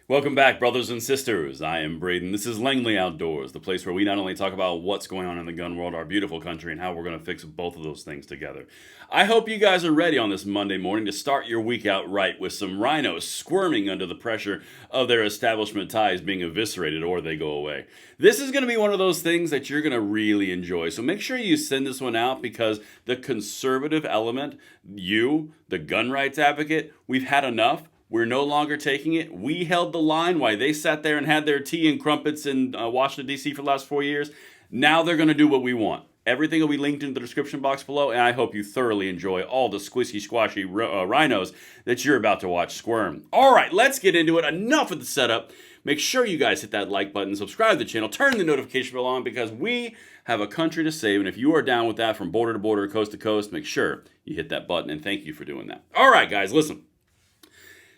Welcome back, brothers and sisters. I am Braden. This is Langley Outdoors, the place where we not only talk about what's going on in the gun world, our beautiful country, and how we're going to fix both of those things together. I hope you guys are ready on this Monday morning to start your week out right with some rhinos squirming under the pressure of their establishment ties being eviscerated or they go away. This is going to be one of those things that you're going to really enjoy, so make sure you send this one out because the conservative element, you, the gun rights advocate, we've had enough. We're no longer taking it. We held the line while they sat there and had their tea and crumpets in Washington, D.C. for the last 4 years. Now they're going to do what we want. Everything will be linked in the description box below, and I hope you thoroughly enjoy all the squishy, squashy rhinos that you're about to watch squirm. All right, let's get into it. Enough of the setup. Make sure you guys hit that like button, subscribe to the channel, turn the notification bell on because we have a country to save, and if you are down with that from border to border, coast to coast, make sure you hit that button, and thank you for doing that. All right, guys, listen.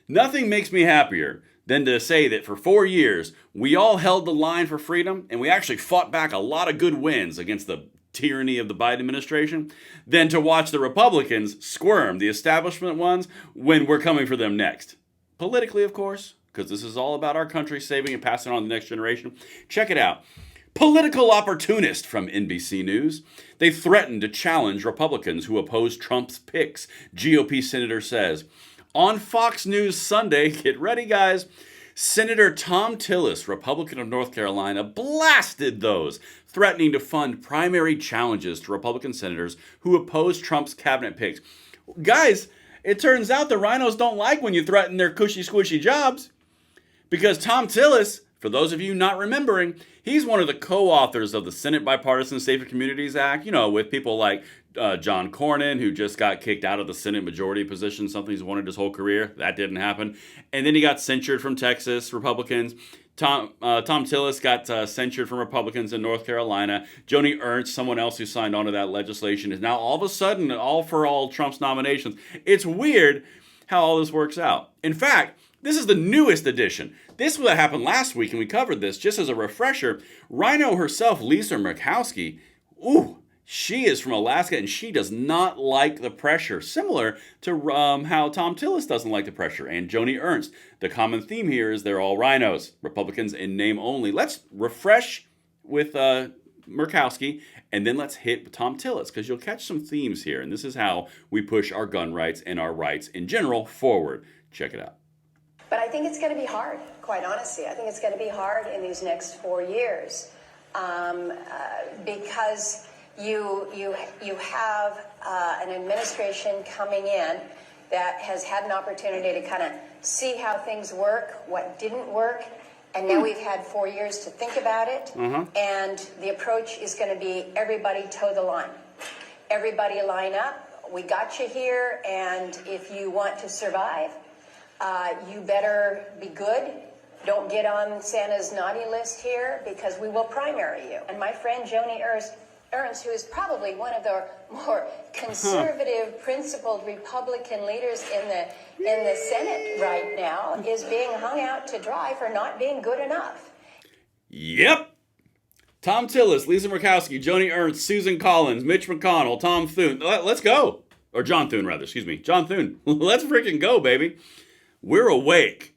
Nothing makes me happier than to say that for 4 years, we all held the line for freedom, and we actually fought back a lot of good wins against the tyranny of the Biden administration, than to watch the Republicans squirm, the establishment ones, when we're coming for them next. Politically, of course, because this is all about our country saving and passing on to the next generation. Check it out. Political opportunist from NBC News. They threatened to challenge Republicans who oppose Trump's picks, GOP senator says. On Fox News Sunday, get ready, guys, Senator Tom Tillis, Republican of North Carolina, blasted those threatening to fund primary challenges to Republican senators who oppose Trump's cabinet picks. Guys, it turns out the rhinos don't like when you threaten their cushy, squishy jobs. Because Tom Tillis, for those of you not remembering, he's one of the co-authors of the Senate Bipartisan Safer Communities Act, with people like John Cornyn, who just got kicked out of the Senate majority position, something he's wanted his whole career. That didn't happen. And then he got censured from Texas, Republicans. Tom Tillis got censured from Republicans in North Carolina. Joni Ernst, someone else who signed on to that legislation, is now all of a sudden all for all Trump's nominations. It's weird how all this works out. In fact, this is the newest edition. This was what happened last week, and we covered this. Just as a refresher, Rhino herself, Lisa Murkowski, she is from Alaska, and she does not like the pressure, similar to how Tom Tillis doesn't like the pressure, and Joni Ernst. The common theme here is they're all rhinos, Republicans in name only. Let's refresh with Murkowski, and then let's hit Tom Tillis, because you'll catch some themes here, and this is how we push our gun rights and our rights in general forward. Check it out. But I think it's going to be hard, quite honestly. I think it's going to be hard in these next 4 years because you have an administration coming in that has had an opportunity to kind of see how things work, what didn't work, and now we've had 4 years to think about it. And the approach is going to be everybody toe the line. Everybody line up. We got you here, and if you want to survive, you better be good. Don't get on Santa's naughty list here because we will primary you. And my friend Joni Ernst, who is probably one of the more conservative, principled Republican leaders in the Senate right now, is being hung out to dry for not being good enough. Yep. Tom Tillis, Lisa Murkowski, Joni Ernst, Susan Collins, Mitch McConnell, Tom Thune. Let's go. Or John Thune, rather. Excuse me. John Thune. Let's freaking go, baby. We're awake.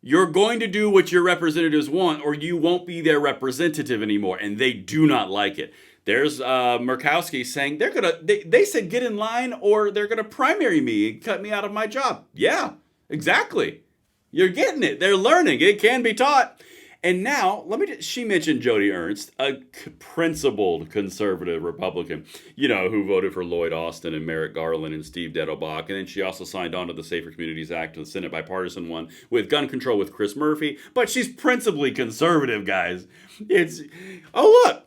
You're going to do what your representatives want, or you won't be their representative anymore, and they do not like it. There's Murkowski saying they said get in line or they're gonna primary me and cut me out of my job. Yeah, exactly. You're getting it. They're learning. It can be taught. And now, she mentioned Joni Ernst, a principled conservative Republican, who voted for Lloyd Austin and Merrick Garland and Steve Dettelbach. And then she also signed on to the Safer Communities Act, the Senate bipartisan one, with gun control with Chris Murphy. But she's principally conservative, guys. Look.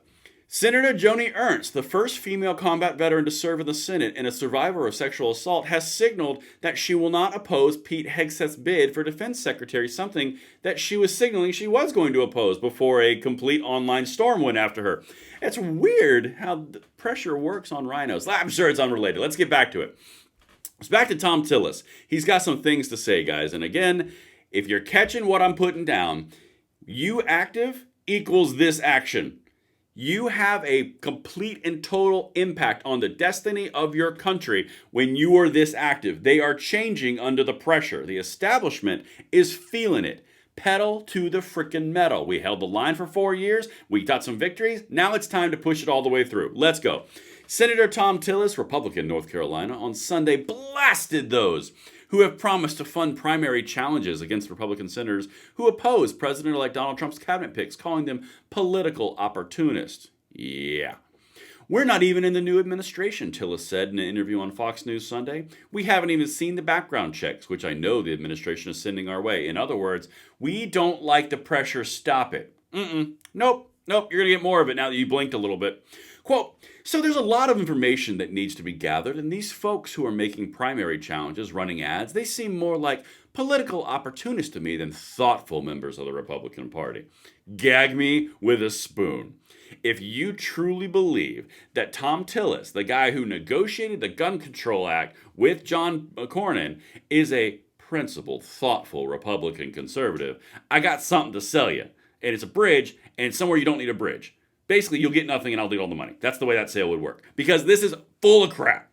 Senator Joni Ernst, the first female combat veteran to serve in the Senate and a survivor of sexual assault, has signaled that she will not oppose Pete Hegseth's bid for defense secretary, something that she was signaling she was going to oppose before a complete online storm went after her. It's weird how the pressure works on rhinos. I'm sure it's unrelated. Let's get back to it. It's back to Tom Tillis. He's got some things to say, guys. And again, if you're catching what I'm putting down, you active equals this action. You have a complete and total impact on the destiny of your country when you are this active. They are changing under the pressure. The establishment is feeling it. Pedal to the frickin' metal. We held the line for 4 years. We got some victories. Now it's time to push it all the way through. Let's go. Senator Tom Tillis, Republican, North Carolina, on Sunday blasted those who have promised to fund primary challenges against Republican senators who oppose President-elect Donald Trump's cabinet picks, calling them political opportunists. Yeah. We're not even in the new administration, Tillis said in an interview on Fox News Sunday. We haven't even seen the background checks, which I know the administration is sending our way. In other words, we don't like the pressure, stop it. Nope, you're going to get more of it now that you blinked a little bit. Quote, so there's a lot of information that needs to be gathered, and these folks who are making primary challenges, running ads, they seem more like political opportunists to me than thoughtful members of the Republican Party. Gag me with a spoon. If you truly believe that Tom Tillis, the guy who negotiated the Gun Control Act with John Cornyn, is a principled, thoughtful Republican conservative, I got something to sell you. And it's a bridge, and somewhere you don't need a bridge. Basically, you'll get nothing and I'll do all the money. That's the way that sale would work. Because this is full of crap.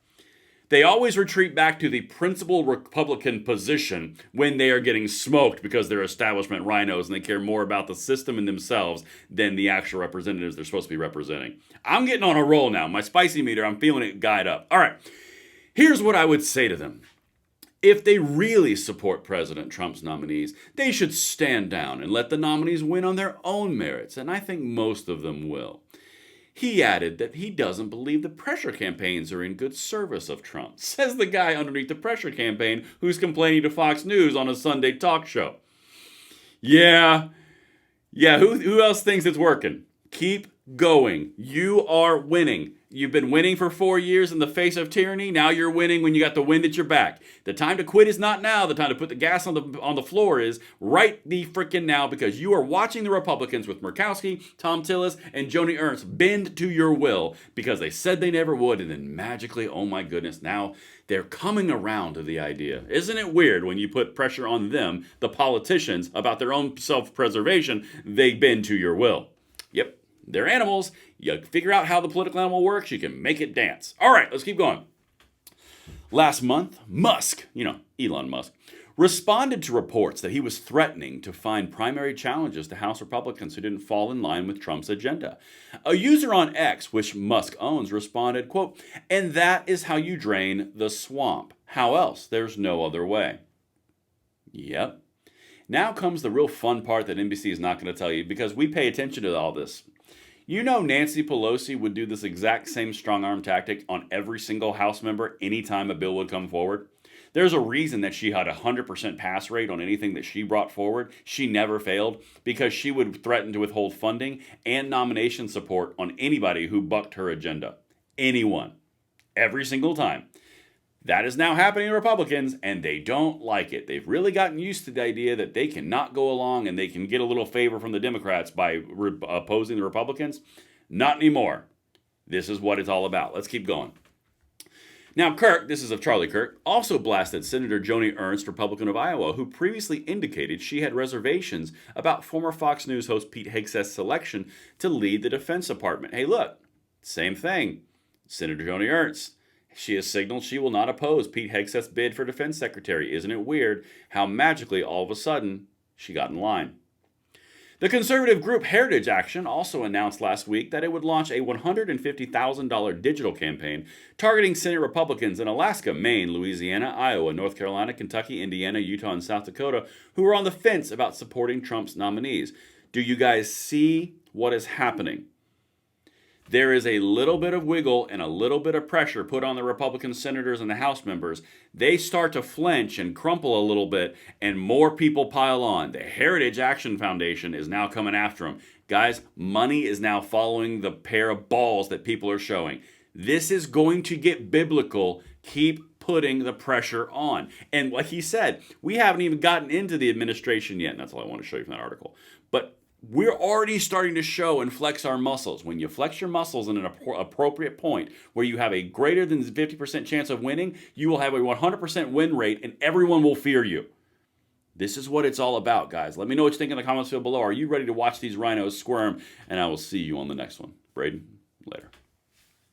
They always retreat back to the principled Republican position when they are getting smoked because they're establishment rhinos and they care more about the system and themselves than the actual representatives they're supposed to be representing. I'm getting on a roll now. My spicy meter, I'm feeling it guide up. All right, here's what I would say to them. If they really support President Trump's nominees, they should stand down and let the nominees win on their own merits, and I think most of them will. He added that he doesn't believe the pressure campaigns are in good service of Trump, says the guy underneath the pressure campaign who's complaining to Fox News on a Sunday talk show. Yeah, who else thinks it's working? Keep going. You are winning. You've been winning for 4 years in the face of tyranny. Now you're winning when you got the wind at your back. The time to quit is not now. The time to put the gas on the floor is right the frickin' now, because you are watching the Republicans with Murkowski, Tom Tillis, and Joni Ernst bend to your will because they said they never would, and then magically, oh my goodness, now they're coming around to the idea. Isn't it weird when you put pressure on them, the politicians, about their own self-preservation, they bend to your will? Yep. They're animals. You figure out how the political animal works, you can make it dance. All right, let's keep going. Last month, Musk, Elon Musk, responded to reports that he was threatening to find primary challenges to House Republicans who didn't fall in line with Trump's agenda. A user on X, which Musk owns, responded, quote, and that is how you drain the swamp. How else? There's no other way. Yep. Now comes the real fun part that NBC is not going to tell you, because we pay attention to all this. You know Nancy Pelosi would do this exact same strong-arm tactic on every single House member anytime a bill would come forward. There's a reason that she had a 100% pass rate on anything that she brought forward. She never failed, because she would threaten to withhold funding and nomination support on anybody who bucked her agenda. Anyone. Every single time. That is now happening to Republicans, and they don't like it. They've really gotten used to the idea that they cannot go along and they can get a little favor from the Democrats by opposing the Republicans. Not anymore. This is what it's all about. Let's keep going. Now, Kirk, this is of Charlie Kirk, also blasted Senator Joni Ernst, Republican of Iowa, who previously indicated she had reservations about former Fox News host Pete Hegseth's selection to lead the Defense Department. Hey, look, same thing. Senator Joni Ernst. She has signaled she will not oppose Pete Hegseth's bid for defense secretary. Isn't it weird how magically all of a sudden she got in line? The conservative group Heritage Action also announced last week that it would launch a $150,000 digital campaign targeting Senate Republicans in Alaska, Maine, Louisiana, Iowa, North Carolina, Kentucky, Indiana, Utah, and South Dakota who are on the fence about supporting Trump's nominees. Do you guys see what is happening? There is a little bit of wiggle and a little bit of pressure put on the Republican senators and the House members. They start to flinch and crumple a little bit, and more people pile on. The Heritage Action Foundation is now coming after them. Guys, money is now following the pair of balls that people are showing. This is going to get biblical. Keep putting the pressure on. And like he said, we haven't even gotten into the administration yet. And that's all I want to show you from that article. But we're already starting to show and flex our muscles. When you flex your muscles in an appropriate point where you have a greater than 50% chance of winning, you will have a 100% win rate and everyone will fear you. This is what it's all about, guys. Let me know what you think in the comments field below. Are you ready to watch these rhinos squirm? And I will see you on the next one. Braden, later.